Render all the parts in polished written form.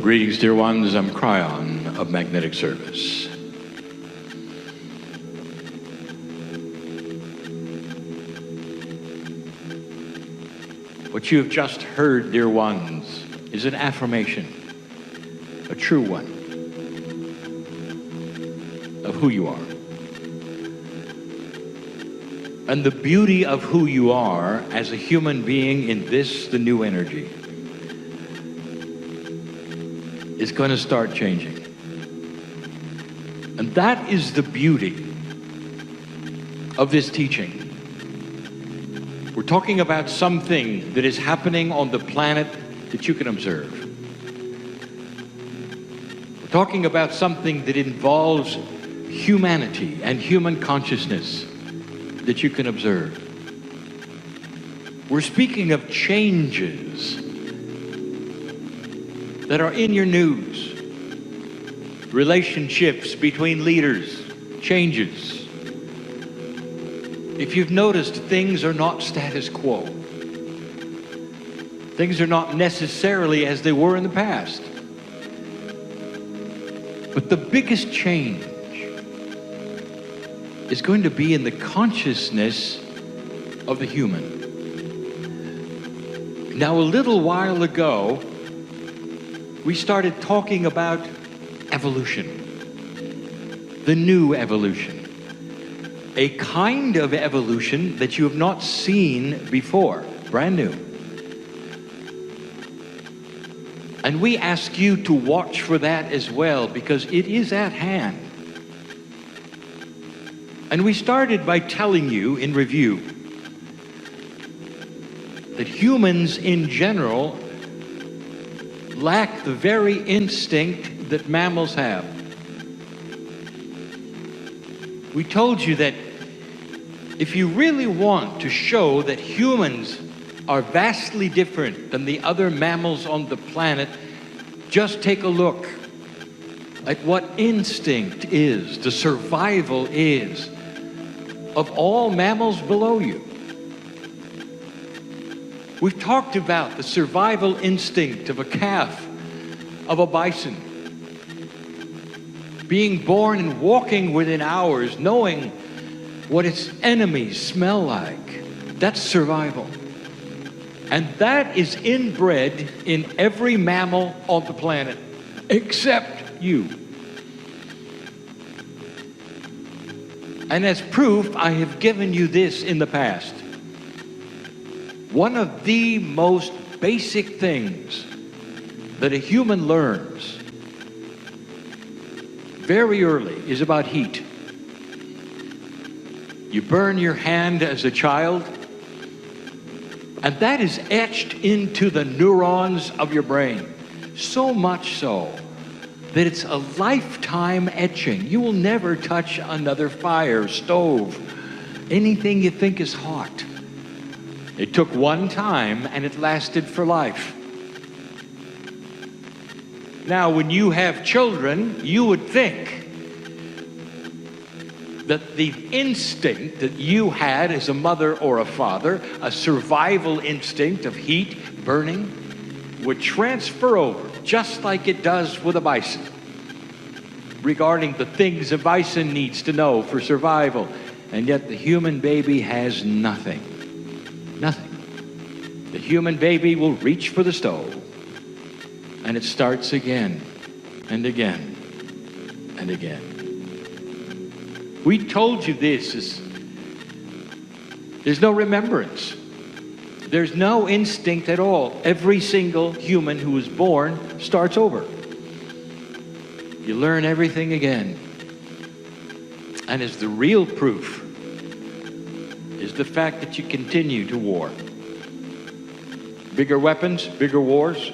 Greetings, dear ones. I'm Cryon of Magnetic Service. What you have just heard, dear ones, is an affirmation, a true one, of who you are. And the beauty of who you are as a human being in this, the new energy, is going to start changing. And that is the beauty of this teaching. We're talking about something that is happening on the planet that you can observe. We're talking about something that involves humanity and human consciousness that you can observe. We're speaking of changes that are in your news, relationships between leaders, changes. If you've noticed, things are not status quo. Things are not necessarily as they were in the past. But the biggest change is going to be in the consciousness of the human. Now, a little while ago, we started talking about evolution, the new evolution, a kind of evolution that you have not seen before, brand new. And we ask you to watch for that as well, because it is at hand. And we started by telling you in review that humans in general lack the very instinct that mammals have. We told you that if you really want to show that humans are vastly different than the other mammals on the planet, just take a look at what instinct is, the survival is, of all mammals below you. We've talked about the survival instinct of a calf, of a bison, being born and walking within hours, knowing what its enemies smell like. That's survival. And that is inbred in every mammal on the planet, except you. And as proof, I have given you this in the past. One of the most basic things that a human learns very early is about heat. You burn your hand as a child, and that is etched into the neurons of your brain. So much so that it's a lifetime etching. You will never touch another fire, stove, anything you think is hot. It took one time and it lasted for life. Now, when you have children, you would think that the instinct that you had as a mother or a father, a survival instinct of heat, burning, would transfer over just like it does with a bison regarding the things a bison needs to know for survival. And yet the human baby has nothing. Nothing. The human baby will reach for the stove, and it starts again and again and again. We told you this. There's no remembrance. There's no instinct at all. Every single human who is born starts over. You learn everything again. And as the real proof is the fact that you continue to war. Bigger weapons, bigger wars.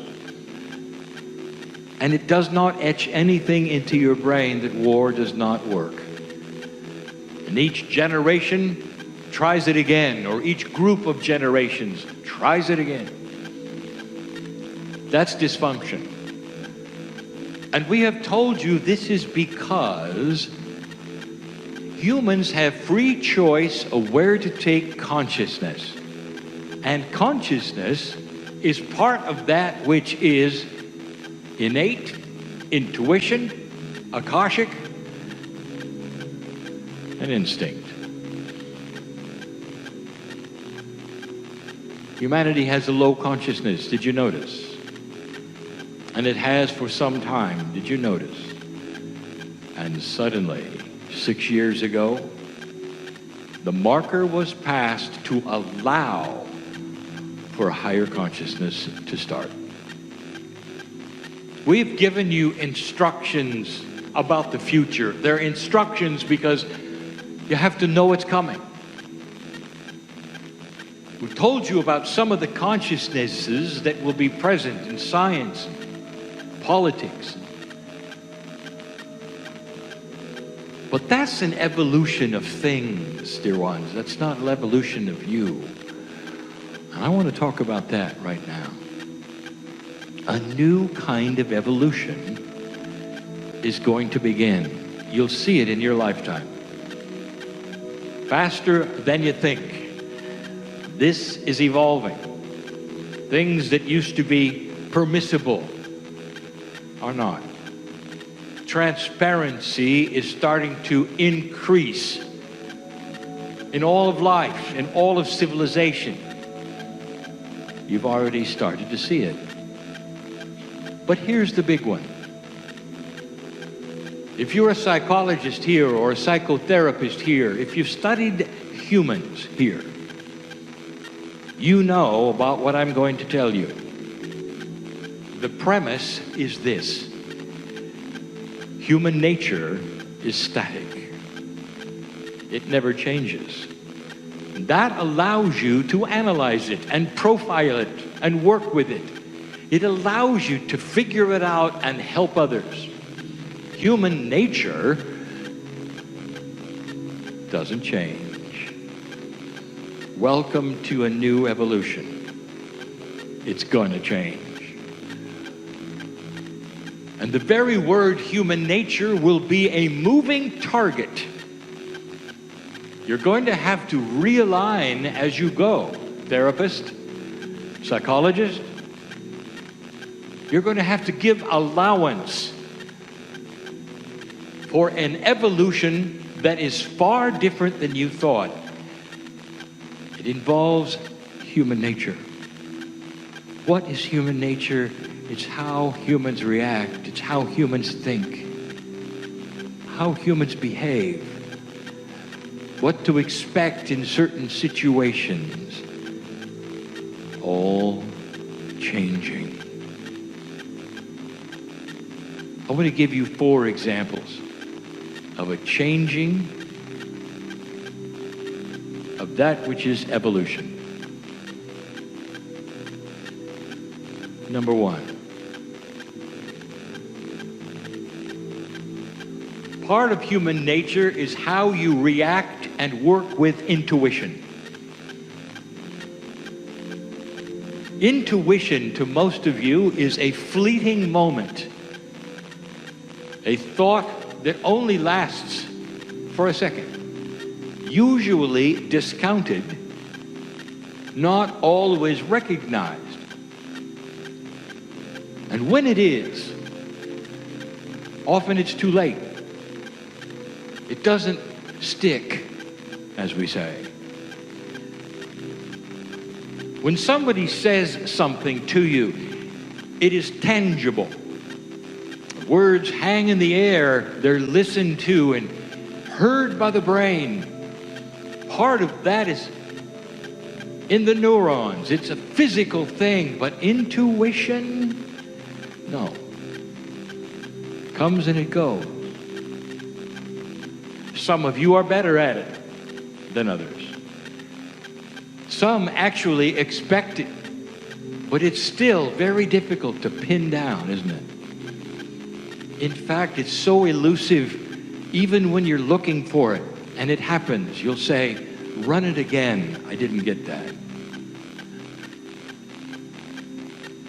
And it does not etch anything into your brain that war does not work. And each generation tries it again, or each group of generations tries it again. That's dysfunction. And we have told you this is because humans have free choice of where to take consciousness. And consciousness is part of that which is innate, intuition, akashic, and instinct. Humanity has a low consciousness, did you notice? And it has for some time, did you notice? And suddenly, 6 years ago, the marker was passed to allow for a higher consciousness to start. We've given you instructions about the future. They're instructions because you have to know it's coming. We've told you about some of the consciousnesses that will be present in science, politics. But that's an evolution of things, dear ones. That's not an evolution of you. And I want to talk about that right now. A new kind of evolution is going to begin. You'll see it in your lifetime. Faster than you think. This is evolving. Things that used to be permissible are not. Transparency is starting to increase in all of life, in all of civilization. You've already started to see it. But here's the big one. If you're a psychologist here or a psychotherapist here, if you've studied humans here, you know about what I'm going to tell you. The premise is this. Human nature is static. It never changes. That allows you to analyze it and profile it and work with it. It allows you to figure it out and help others. Human nature doesn't change. Welcome to a new evolution. It's going to change. And the very word human nature will be a moving target. You're going to have to realign as you go. Therapist, psychologist, you're going to have to give allowance for an evolution that is far different than you thought. It involves human nature. What is human nature? It's how humans react. It's how humans think. How humans behave. What to expect in certain situations. All changing. I want to give you 4 examples of a changing of that which is evolution. Number 1. Part of human nature is how you react and work with intuition. Intuition, to most of you, is a fleeting moment. A thought that only lasts for a second. Usually discounted, not always recognized. And when it is, often it's too late. It doesn't stick, as we say. When somebody says something to you, it is tangible. Words hang in the air, they're listened to and heard by the brain. Part of that is in the neurons. It's a physical thing, but intuition, no. Comes and it goes. Some of you are better at it than others. Some actually expect it, but it's still very difficult to pin down, isn't it? In fact, it's so elusive, even when you're looking for it, and it happens, you'll say, run it again, I didn't get that.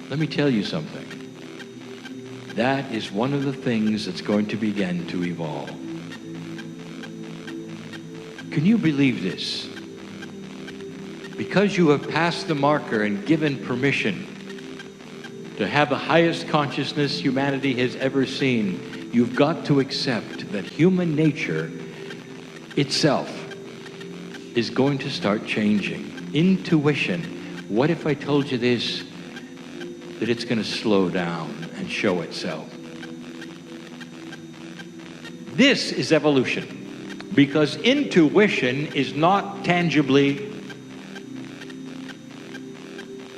Let me tell you something. That is one of the things that's going to begin to evolve. Can you believe this? Because you have passed the marker and given permission to have the highest consciousness humanity has ever seen, you've got to accept that human nature itself is going to start changing. Intuition. What if I told you this? That it's going to slow down and show itself. This is evolution, because intuition is not tangibly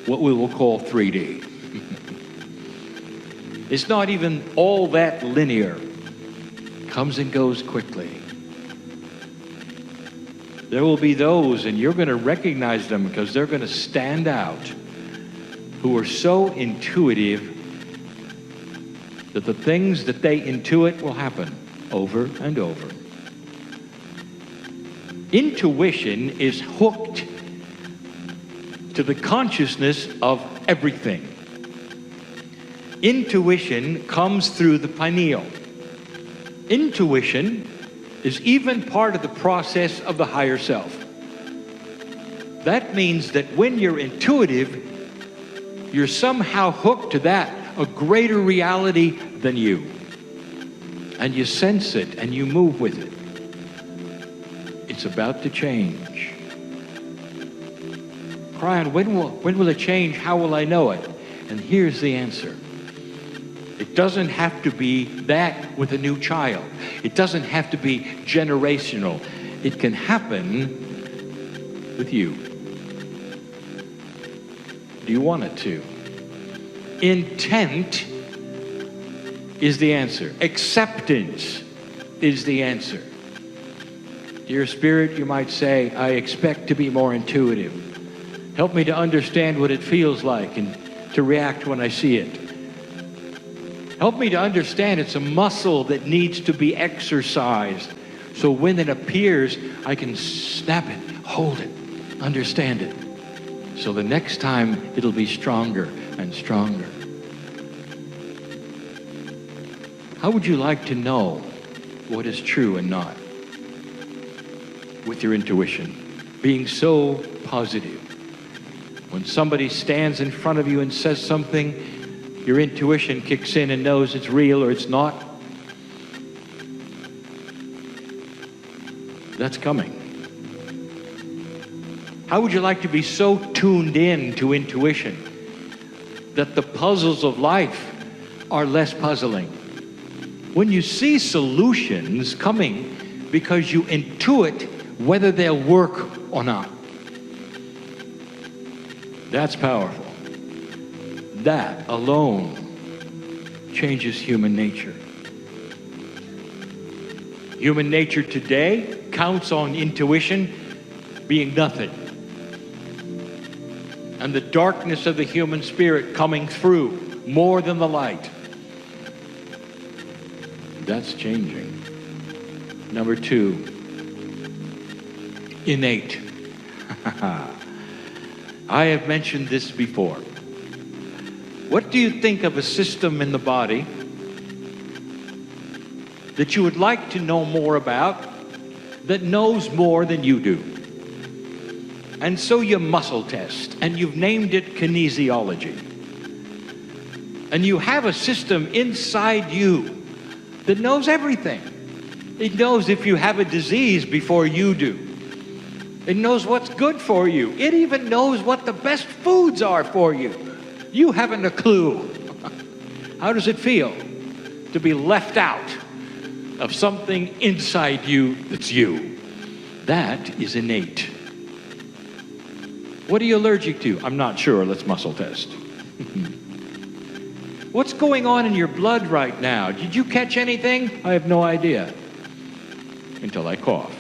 what we will call 3D. It's not even all that linear. Comes and goes quickly. There will be those, and you're going to recognize them because they're going to stand out, who are so intuitive that the things that they intuit will happen over and over. Intuition is hooked to the consciousness of everything. Intuition comes through the pineal. Intuition is even part of the process of the higher self. That means that when you're intuitive, you're somehow hooked to that, a greater reality than you. And you sense it and you move with it. It's about to change. Brian, when will it change? How will I know it? And here's the answer. It doesn't have to be that with a new child. It doesn't have to be generational. It can happen with you. Do you want it to? Intent is the answer. Acceptance is the answer. Dear Spirit, you might say, I expect to be more intuitive. Help me to understand what it feels like and to react when I see it. Help me to understand it's a muscle that needs to be exercised. So when it appears, I can snap it, hold it, understand it. So the next time it'll be stronger and stronger. How would you like to know what is true and not? With your intuition, being so positive. When somebody stands in front of you and says something, your intuition kicks in and knows it's real or it's not. That's coming. How would you like to be so tuned in to intuition that the puzzles of life are less puzzling? When you see solutions coming because you intuit whether they'll work or not. That's powerful. That alone changes human nature. Human nature today counts on intuition being nothing. And the darkness of the human spirit coming through more than the light. That's changing. Number 2, innate. I have mentioned this before. What do you think of a system in the body that you would like to know more about, that knows more than you do? And so you muscle test, and you've named it kinesiology. And you have a system inside you that knows everything. It knows if you have a disease before you do. It knows what's good for you. It even knows what the best foods are for you. You haven't a clue. How does it feel to be left out of something inside you that's you? That is innate. What are you allergic to? I'm not sure. Let's muscle test. What's going on in your blood right now? Did you catch anything? I have no idea. Until I cough.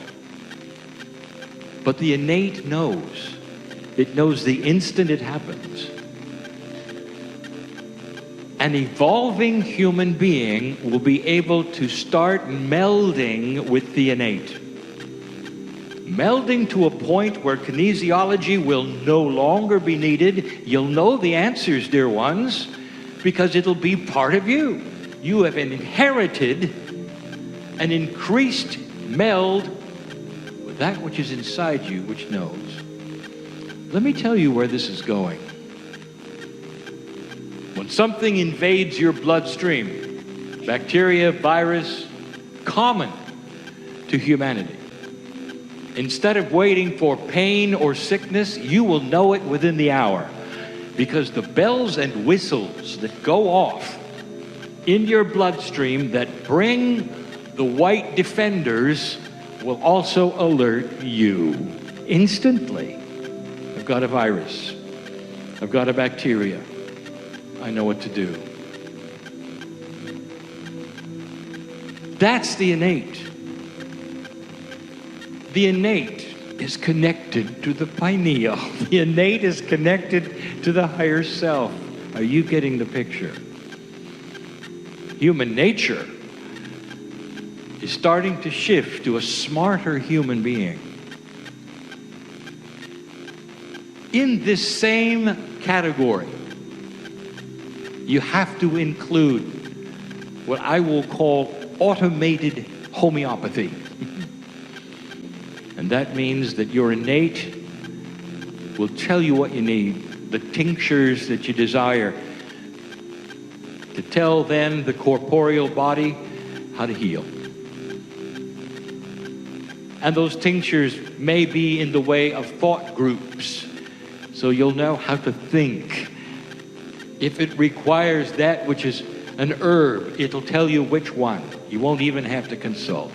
But the innate knows. It knows the instant it happens. An evolving human being will be able to start melding with the innate. Melding to a point where kinesiology will no longer be needed. You'll know the answers, dear ones, because it'll be part of you. You have inherited an increased meld with that which is inside you, which knows. Let me tell you where this is going. When Something invades your bloodstream. Bacteria, virus, common to humanity. Instead of waiting for pain or sickness, you will know it within the hour, because the bells and whistles that go off in your bloodstream that bring the white defenders will also alert you instantly. I've got a virus. I've got a bacteria. I know what to do. That's the innate. The innate is connected to the pineal. The innate is connected to the higher self. Are you getting the picture? Human nature is starting to shift to a smarter human being. In this same category, you have to include what I will call automated homeopathy. And that means that your innate will tell you what you need, the tinctures that you desire, to tell then the corporeal body how to heal. And those tinctures may be in the way of thought groups, so you'll know how to think. If it requires that which is an herb, it'll tell you which one. You won't even have to consult,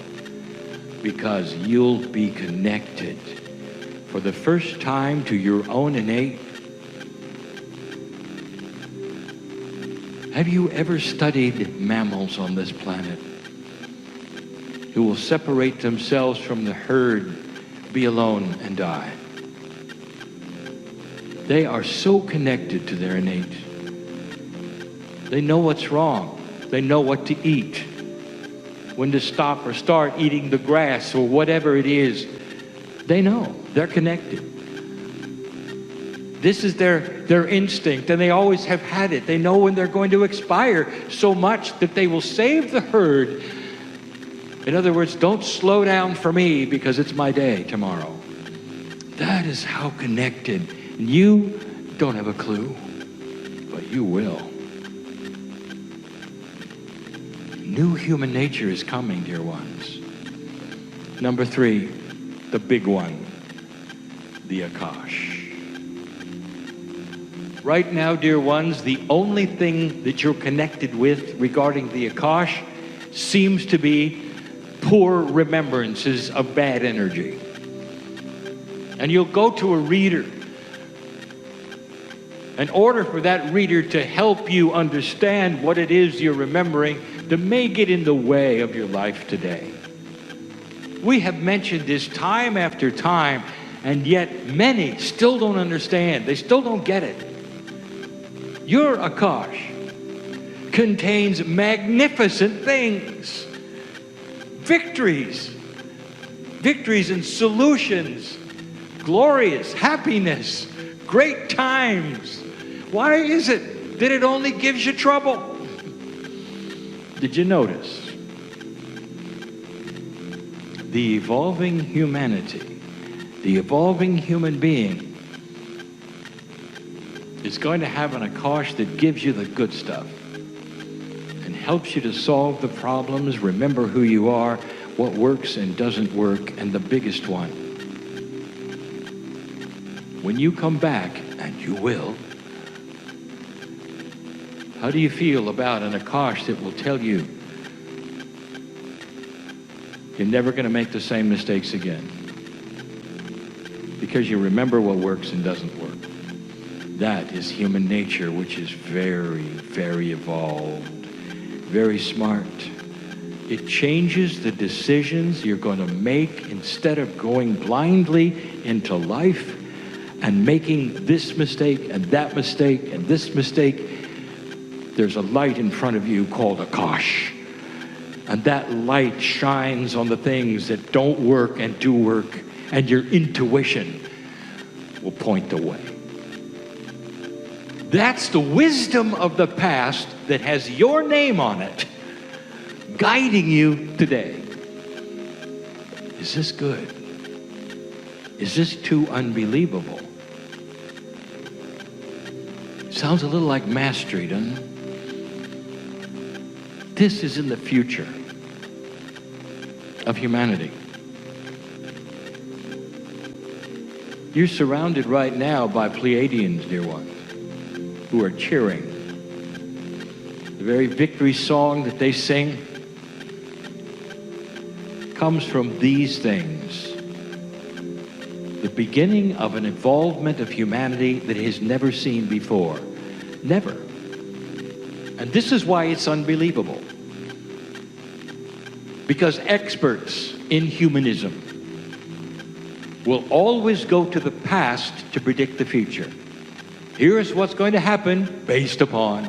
because you'll be connected for the first time to your own innate. Have you ever studied mammals on this planet who will separate themselves from the herd, be alone, and die? They are so connected to their innate. They know what's wrong. They know what to eat, when to stop or start eating the grass or whatever it is. They know. They're connected. This is their instinct, and they always have had it. They know when they're going to expire, so much that they will save the herd. In other words, don't slow down for me because it's my day tomorrow. That is how connected. You don't have a clue, but you will. New human nature is coming, dear ones. Number 3, the big one, the Akash. Right now, dear ones, the only thing that you're connected with regarding the Akash seems to be poor remembrances of bad energy. And you'll go to a reader. In order for that reader to help you understand what it is you're remembering, that may get in the way of your life today. We have mentioned this time after time, and yet many still don't understand. They still don't get it. Your Akash contains magnificent things, victories and solutions, glorious happiness, great times. Why is it that it only gives you trouble? Did you notice? The evolving humanity, the evolving human being, is going to have an Akash that gives you the good stuff and helps you to solve the problems, remember who you are, what works and doesn't work, and the biggest one. When you come back, and you will, how do you feel about an Akash that will tell you you're never going to make the same mistakes again? Because you remember what works and doesn't work. That is human nature, which is very, very evolved, very smart. It changes the decisions you're going to make instead of going blindly into life and making this mistake and that mistake and this mistake. There's a light in front of you called Akash. And that light shines on the things that don't work and do work, and your intuition will point the way. That's the wisdom of the past that has your name on it, guiding you today. Is this good? Is this too unbelievable? Sounds a little like mastery, doesn't it? This is in the future of humanity. You're surrounded right now by Pleiadians, dear ones, who are cheering. The very victory song that they sing comes from these things. The beginning of an involvement of humanity that it has never seen before. Never. And this is why it's unbelievable. Because experts in humanism will always go to the past to predict the future. Here's what's going to happen based upon.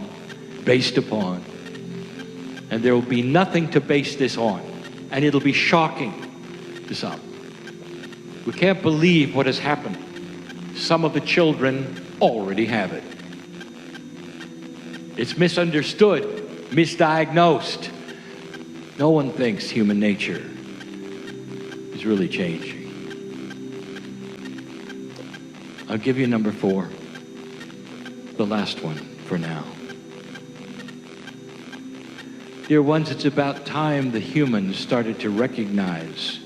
And there will be nothing to base this on. And it'll be shocking to some. We can't believe what has happened. Some of the children already have it. It's misunderstood, misdiagnosed. No one thinks human nature is really changing. I'll give you number 4, the last one for now. Dear ones, it's about time the humans started to recognize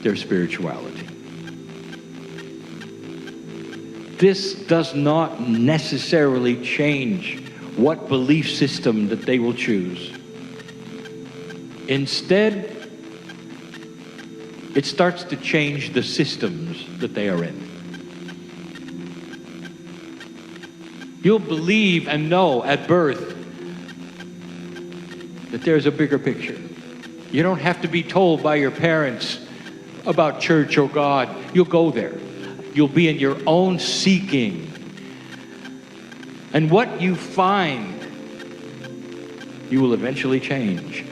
their spirituality. This does not necessarily change what belief system that they will choose. Instead, it starts to change the systems that they are in. You'll believe and know at birth that there's a bigger picture. You don't have to be told by your parents about church or God. You'll go there. You'll be in your own seeking. And what you find, you will eventually change.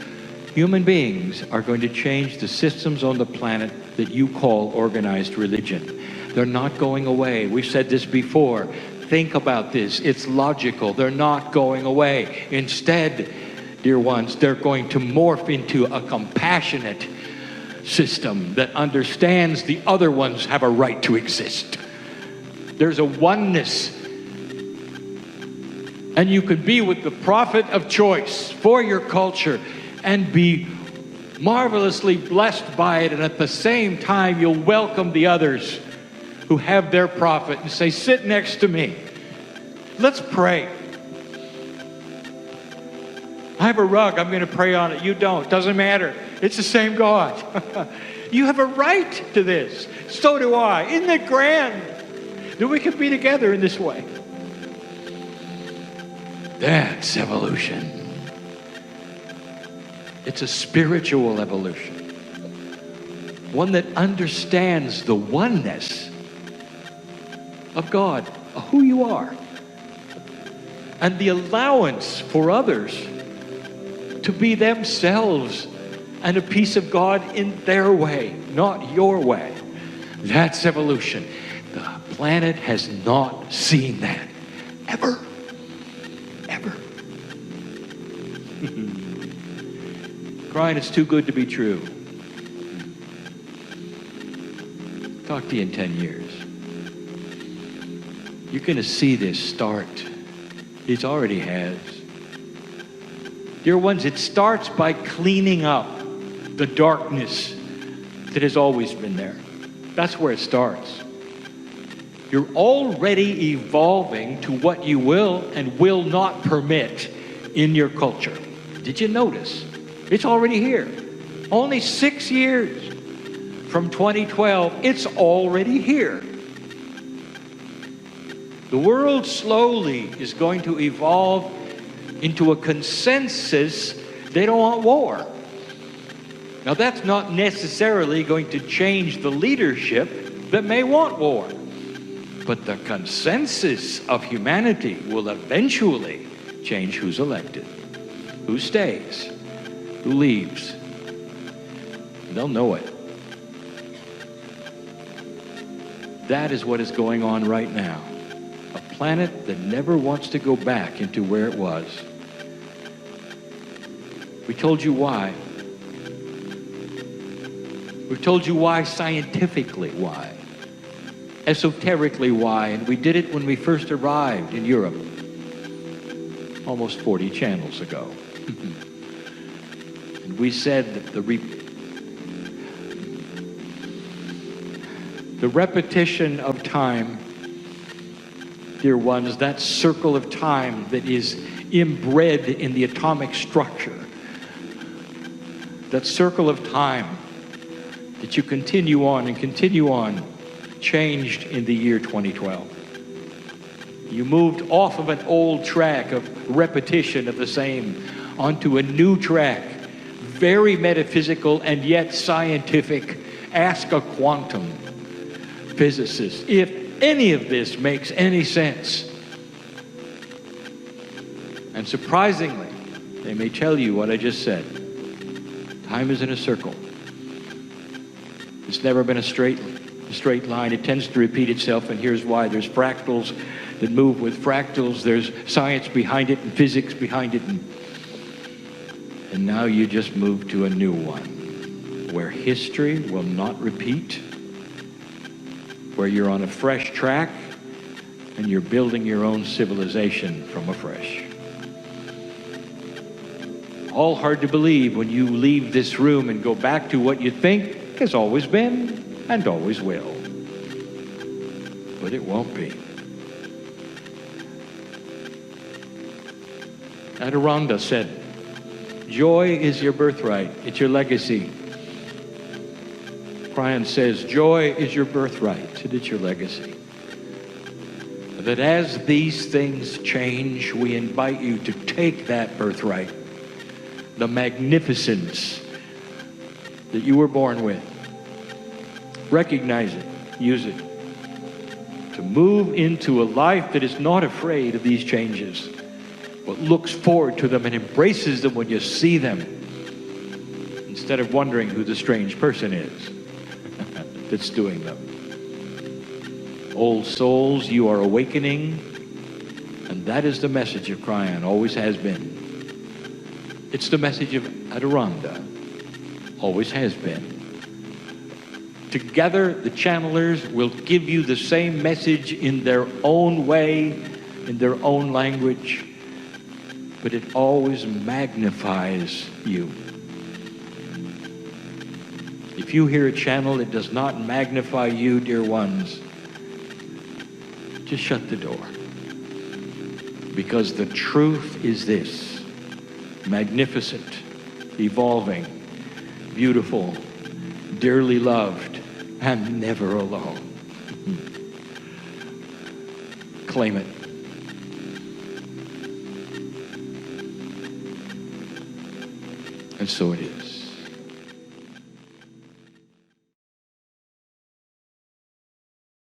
Human beings are going to change the systems on the planet that you call organized religion. They're not going away. We've said this before. Think about this. It's logical. They're not going away. Instead, dear ones, they're going to morph into a compassionate system that understands the other ones have a right to exist. There's a oneness. And you could be with the prophet of choice for your culture and be marvelously blessed by it, and at the same time you'll welcome the others who have their prophet and say, sit next to me. Let's pray. I have a rug, I'm going to pray on it. You don't. Doesn't matter. It's the same God. You have a right to this. So do I. Isn't it grand that we can be together in this way? That's evolution. It's a spiritual evolution. One that understands the oneness of God, who you are, and the allowance for others to be themselves and a piece of God in their way, not your way. That's evolution. The planet has not seen that. Ever. Ever. Crying, it's too good to be true. Talk to you in 10 years. You're going to see this start. It already has. Dear ones, it starts by cleaning up the darkness that has always been there. That's where it starts. You're already evolving to what you will and will not permit in your culture. Did you notice? It's already here. Only 6 years from 2012, it's already here. The world slowly is going to evolve into a consensus. They don't want war. Now, that's not necessarily going to change the leadership that may want war. But the consensus of humanity will eventually change who's elected, who stays, who leaves. They'll know it. That is what is going on right now. A planet that never wants to go back into where it was. We told you why. We've told you why scientifically, why. esoterically why, and we did it when we first arrived in Europe almost 40 channels ago. And we said that the repetition of time, dear ones, that circle of time that is inbred in the atomic structure, that circle of time that you continue on and continue on, changed in the year 2012. You moved off of an old track of repetition of the same onto a new track, very metaphysical and yet scientific. Ask a quantum physicist if any of this makes any sense. And surprisingly, they may tell you what I just said. Time is in a circle. It's never been a straight line. It tends to repeat itself, and here's why. There's fractals that move with fractals. There's science behind it and physics behind it. And now you just move to a new one, where history will not repeat, where you're on a fresh track, and you're building your own civilization from afresh. All hard to believe when you leave this room and go back to what you think has always been and always will. But it won't be. Adironda said, joy is your birthright. It's your legacy. Brian says, joy is your birthright, and it's your legacy. That as these things change, we invite you to take that birthright, the magnificence that you were born with. Recognize it, use it, to move into a life that is not afraid of these changes, but looks forward to them and embraces them when you see them, instead of wondering who the strange person is that's doing them. Old souls, you are awakening, and that is the message of Kryon, always has been. It's the message of Adironda, always has been. Together, the channelers will give you the same message in their own way, in their own language, but it always magnifies you. If you hear a channel that does not magnify you, dear ones, just shut the door. Because the truth is this: magnificent, evolving, beautiful, dearly loved, and never alone. Claim it. And so it is.